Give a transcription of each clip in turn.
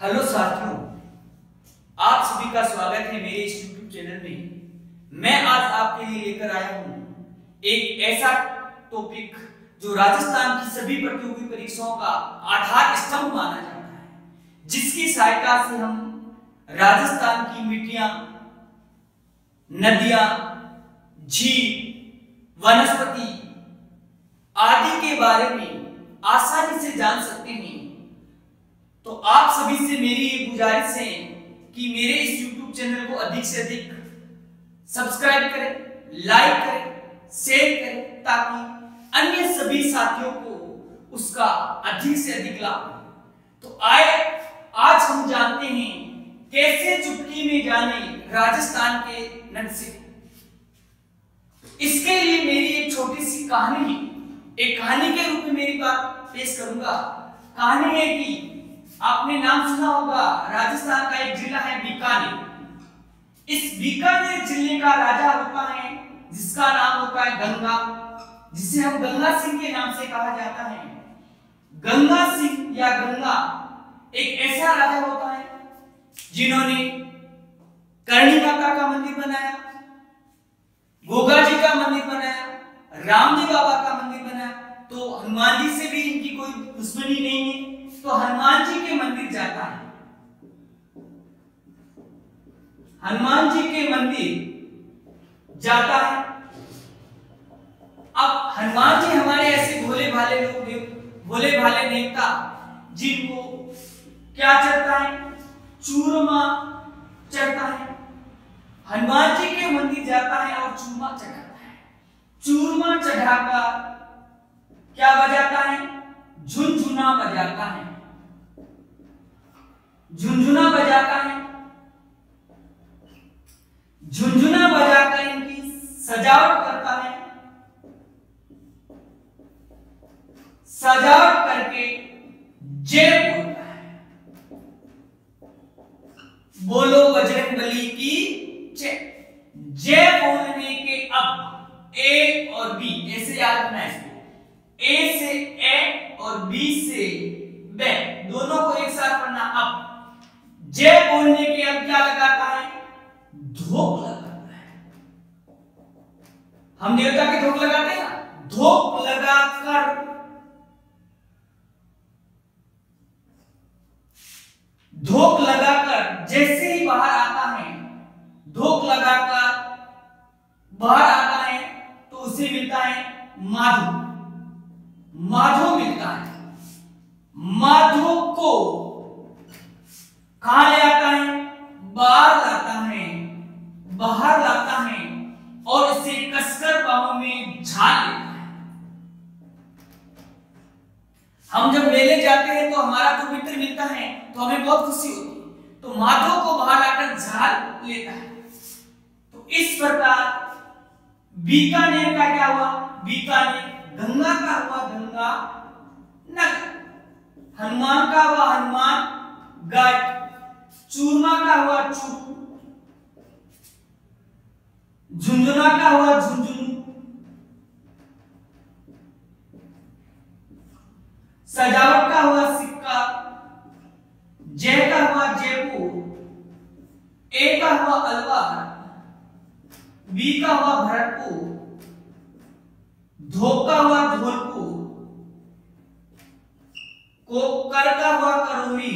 Hello साथियों, आप सभी का स्वागत है मेरे इस YouTube चैनल में। मैं आज आपके लिए लेकर आया हूं एक ऐसा टॉपिक जो राजस्थान की सभी प्रतियोगी परीक्षाओं का आधार स्तंभ माना जाता है, जिसकी सहायता से हम राजस्थान की मिट्टियां, नदियां, झील, वनस्पति आदि के बारे में आसानी से जान सकते हैं। तो आप सभी से मेरी ये गुजारिश है कि मेरे इस YouTube चैनल को अधिक से अधिक सब्सक्राइब करें, लाइक करें, शेयर करें, ताकि अन्य सभी साथियों को उसका अधिक से अधिक लाभ हो। तो आज हम जानते हैं कैसे चुटकी में जाने राजस्थान के नक्शे। इसके लिए मेरी एक छोटी सी कहानी, एक कहानी के रूप में मेरी बात पेश करूंगा। कहानी है कि आपने नाम सुना होगा, राजस्थान का एक जिला है बीकानेर। इस बीकानेर जिले का राजा होता है जिसका नाम होता है गंगा, जिसे हम गंगा सिंह के नाम से कहा जाता है। गंगा सिंह या गंगा एक ऐसा राजा होता है जिन्होंने करणी माता का मंदिर बनाया, गोगा जी का मंदिर बनाया, रामदेव बाबा का मंदिर बनाया। तो हनुमान जी से भी इनकी कोई दुश्मनी नहीं है, तो हनुमान जी के मंदिर जाता है। हनुमान जी के मंदिर जाता है। अब हनुमान जी हमारे ऐसे भोले भाले लोग, भोले भाले देवता जिनको क्या चढ़ता है? चूरमा चढ़ता है। हनुमान जी के मंदिर जाता है और चूरमा चढ़ाता है। चूरमा चढ़ाकर क्या बजाता है? झुनझुना बजाता है। झुनझुना बजाता है। झुनझुना बजाकर इनकी सजावट करता है। सजावट करके जय बोलता है, बोलो बजरंगबली की जय। जय बोलने के अब ए और बी ऐसे याद रखना है। ए से ए और बी से बे, दोनों को एक साथ पढ़ना। अब जय बोलने के अब क्या लगाता है? धोक लगाता है। हम देवता के धोक लगाते हैं ना, धोक लगाकर जैसे ही बाहर आता है, धोक लगाकर बाहर आता है तो उसे मिलता है माधो। माधो मिलता है। माधो को कहां ले आता है? बाहर लाता है। बाहर लाता है और इसे कसकर बाहों में झाड़ लेता है। हम जब मेले जाते हैं तो हमारा जो मित्र मिलता है तो हमें बहुत खुशी होती है। तो माधो को बाहर लाकर झाड़ लेता है। तो इस प्रकार बीकानेर का क्या हुआ? बीकानेर। गंगा का हुआ गंगा नगर। हनुमान का हुआ हनुमान गढ़। चूरमा का हुआ चूरू। झुंझुना का हुआ झुंझुनू। सजावट का हुआ सिक्का। जय का हुआ जयपुर। ए का हुआ अलवर। बी का हुआ भरतपुर। धोका हुआ धौलपुर। कोकर का हुआ करौली।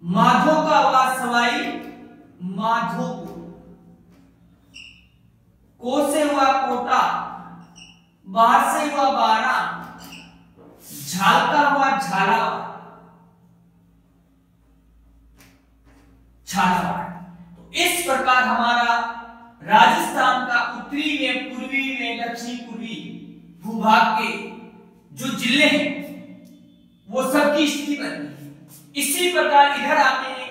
माधो का हुआ सवाई माधोपुर। को से हुआ कोटा। बाहर से हुआ बारा। झाल का हुआ झालावाड़। झालावाड़। तो इस प्रकार हमारा राजस्थान का उत्तरी में, पूर्वी में, दक्षिणी पूर्वी भूभाग के जो जिले हैं वो सबकी स्थिति बनी है। इसी प्रकार इधर आते हैं।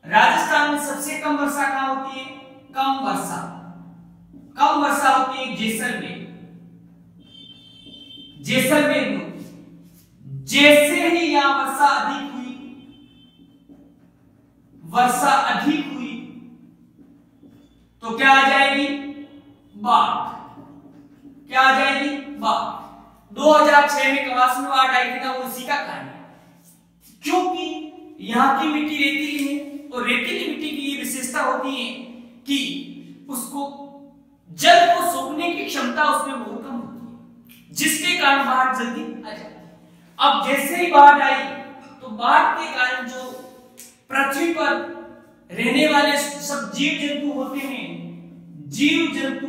राजस्थान में सबसे कम वर्षा कहां होती है? कम वर्षा होती है जैसलमेर। जैसलमेर में जैसे ही यहां वर्षा अधिक हुई तो क्या आ जाएगी? बाढ़। क्या आ जाएगी? बाढ़। 2006 में कवासी में बाढ़ आई थी ना, वो इसी का कारण है। क्योंकि यहाँ की मिट्टी रेतीली है और रेतीली मिट्टी की ये विशेषता होती है कि उसको जल को सोखने की क्षमता उसमें बहुत कम होती है, जिसके कारण बाढ़ जल्दी आ जाती है। अब जैसे ही बाढ़ आई तो बाढ़ के कारण जो पृथ्वी पर रहने वाले सब जीव जंतु होते हैं, जीव जंतु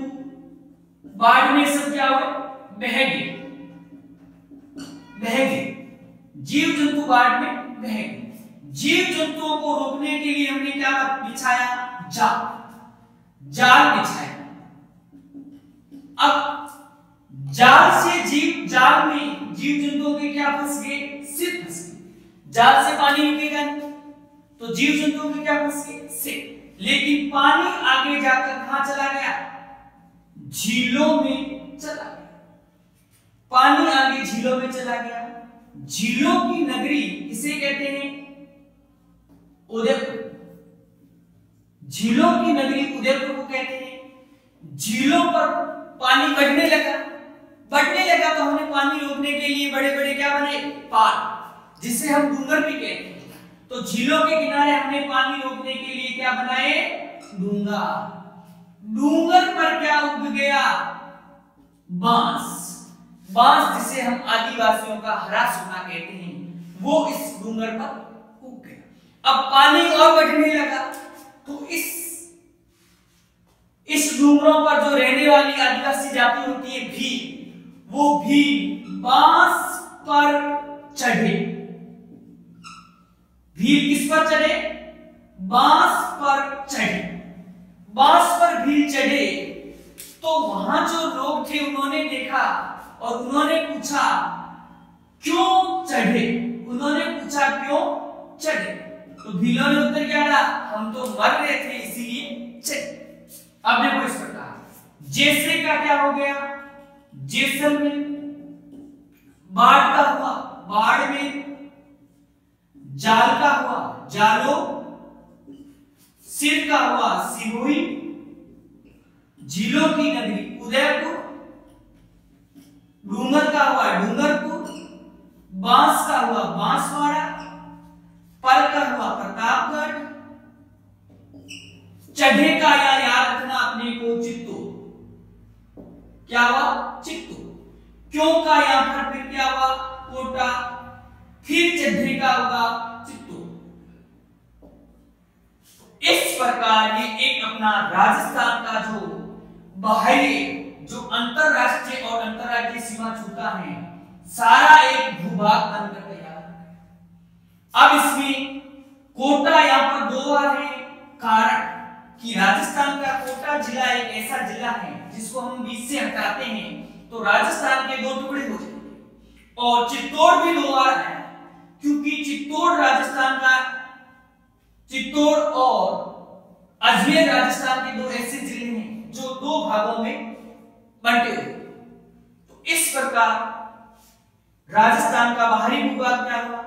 बाढ़ में सब क्या हुए, बह गए। जीव जंतु बाढ़ में बह गए। जीव जंतुओं को रोकने के लिए हमने क्या बिछाया, जाल बिछाया। अब जाल में जीव जंतुओं के क्या फंस गए, सिर फंस गए। जाल से पानी निकलेगा नहीं तो जीव जंतुओं के क्या फंस गए, सिर। लेकिन पानी आगे जाकर कहां चला गया, झीलों में चला गया। पानी आगे झीलों में चला गया। झीलों की नगरी किसे कहते हैं, उदयपुर। झीलों की नगरी उदयपुर को कहते हैं। झीलों पर पानी बढ़ने लगा तो हमने पानी रोकने के लिए बड़े बड़े क्या बनाए, पाल, जिसे हम डूंगर भी कहते हैं। तो झीलों के किनारे हमने पानी रोकने के लिए क्या बनाए, डूंगर पर क्या उग गया, बांस जिसे हम आदिवासियों का हरा सोना कहते हैं, वो इस डूंगर पर उग गया। अब पानी और बढ़ने लगा तो इस डूंगरों पर जो रहने वाली आदिवासी जाति होती है भील, वो भील बांस पर चढ़े। भील किस पर चढ़े, बांस पर चढ़े। बांस पर भील चढ़े तो वहां जो लोग थे उन्होंने देखा और उन्होंने पूछा क्यों चढ़े, तो भीलों ने उत्तर क्या दिया, हम तो मर रहे थे इसीलिए चढ़े। अब देखो इस प्रकार जैसे का क्या हो गया, जैसलमेर। बाढ़ का हुआ, बाढ़ में। जाल का हुआ, जालो। सिर का हुआ, सिरोही। झीलों की नगरी उदयपुर। डूंगर का हुआ, डूंगरपुर। बांस का हुआ, बांसवाड़ा। पल का हुआ, प्रतापगढ़। चढ़े का या याद रखना अपने को, चित्तौड़। क्या हुआ, चित्तौड़। क्यों का यहां पर फिर क्या हुआ, कोटा। फिर चढ़े का हुआ, चित्तौड़। इस प्रकार ये एक अपना राजस्थान का जो बाहरी, जो अंतरराष्ट्रीय और अंतरराज्यीय सीमा छूता है, सारा एक भूभाग बनकर तैयार है। अब इसमें कोटा यहां पर दो बार है, कारण कि राजस्थान का कोटा जिला एक ऐसा जिला है जिसको हम बीच से हटाते हैं तो राजस्थान के दो टुकड़े हो जाएंगे। और चित्तौड़ भी दो बार है क्योंकि चित्तौड़ राजस्थान का, चित्तौड़ और अजमेर राजस्थान के दो ऐसे जिले हैं जो दो भागों में बंटे हुए। तो इस प्रकार राजस्थान का बाहरी भूभाग क्या हुआ।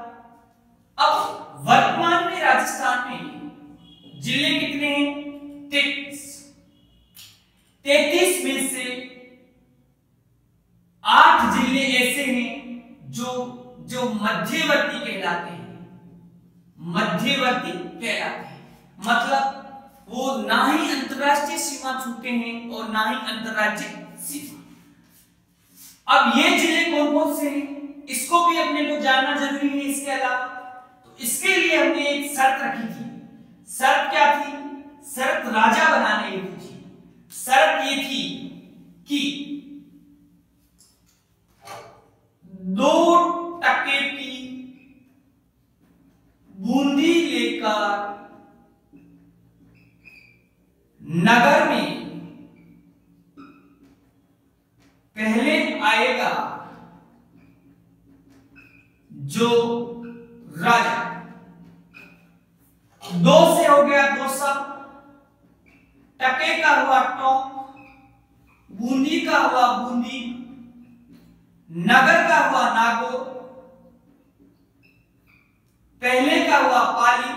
अब वर्तमान में राजस्थान में जिले कितने हैं, 33 में से 8 जिले ऐसे हैं जो मध्यवर्ती कहलाते हैं, मतलब वो ना ही अंतरराष्ट्रीय सीमा छूते हैं और ना ही अंतरराज्यीय सीमा। अब ये जिले कौन कौन से हैं इसको भी अपने को जानना जरूरी है। इसके अलावा तो इसके लिए हमने एक शर्त रखी थी। शर्त क्या थी, शर्त राजा बनाने की थी। शर्त ये थी कि 2% की बूंदी लेकर नगर में पहले आएगा जो राजा। 2 से हो गया 200, टके का हुआ टोंक, बूंदी का हुआ बूंदी, नगर का हुआ नागो, पहले का हुआ पाली,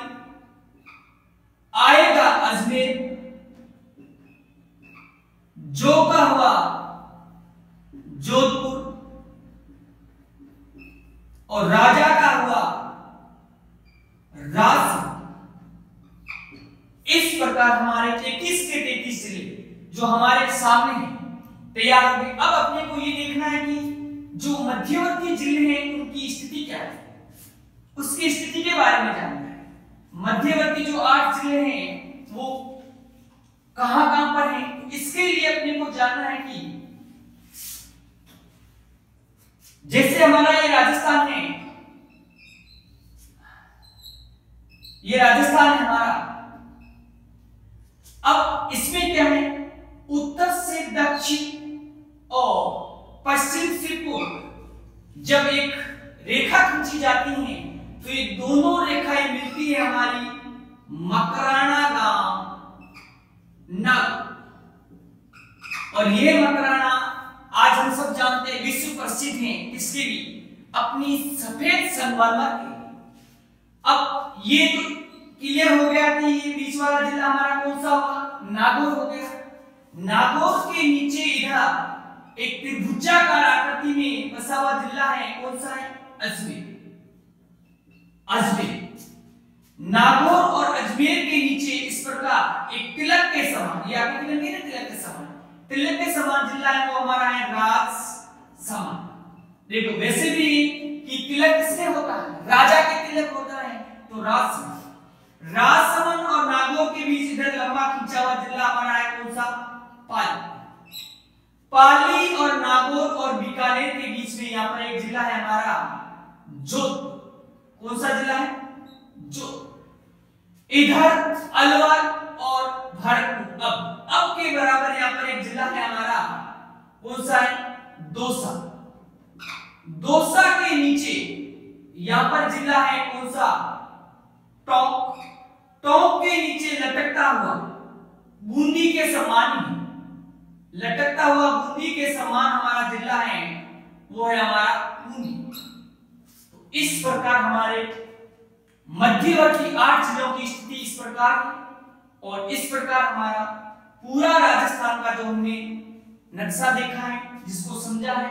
आएगा अजमेर, जो का हुआ जोधपुर और राजा का हुआ प्रकार हमारे 33 के 33 जिले जो हमारे सामने हैं तैयार हो गए। अब अपने को ये देखना है कि जो मध्यवर्ती जिले हैं उनकी स्थिति क्या है, उसकी स्थिति के बारे में जानना है। मध्यवर्ती जो 8 जिले हैं वो कहां पर हैं, इसके लिए अपने को जानना है कि जैसे हमारा ये राजस्थान है, ये राजस्थान है हमारा। अब इसमें क्या है, उत्तर से दक्षिण और पश्चिम से पूर्व जब एक रेखा खींची जाती है तो ये दोनों रेखाएं मिलती है हमारी मकराना गांव नग। और ये मकराना आज हम सब जानते हैं विश्व प्रसिद्ध है किसके लिए, अपनी सफेद संगमरमर के। अब ये तो क्लियर हो गया कि ये बीच वाला जिला हमारा कौन सा होगा, नागौर हो गया। नागौर के नीचे इधर एक त्रिभुजाकार आकृति में बसा हुआ जिला है, कौन सा है, अजमेर। अजमेर, नागौर और अजमेर के नीचे इस प्रकार एक तिलक के समान, ये आकृति में नहीं, तिलक के समान, तिलक के समान जिला है वो हमारा है राजसमंद। देखो वैसे भी कि तिलक किसके होता है, राजा के तिलक होता है, तो राजसमंद। राजसमंद और नागौर के बीच इधर लंबा खींचा हुआ जिला हमारा है कौन सा, पाली। पाली और नागौर और बीकानेर के बीच में यहाँ पर एक जिला है हमारा जोधपुर। कौन सा जिला है, जोधपुर। इधर अलवर और भरतपुर। अब के बराबर यहाँ पर एक जिला है हमारा, कौन सा है, दौसा। दौसा के नीचे यहाँ पर जिला है कौन सा, टोंक। टोंक के नीचे लटकता हुआ बूंदी के समान ही, लटकता हुआ बूंदी के समान हमारा जिला है वो है हमारा बूंदी। तो इस प्रकार हमारे मध्यवर्ती 8 जिलों की स्थिति इस प्रकार है। और इस प्रकार हमारा पूरा राजस्थान का जो हमने नक्शा देखा है, जिसको समझा है,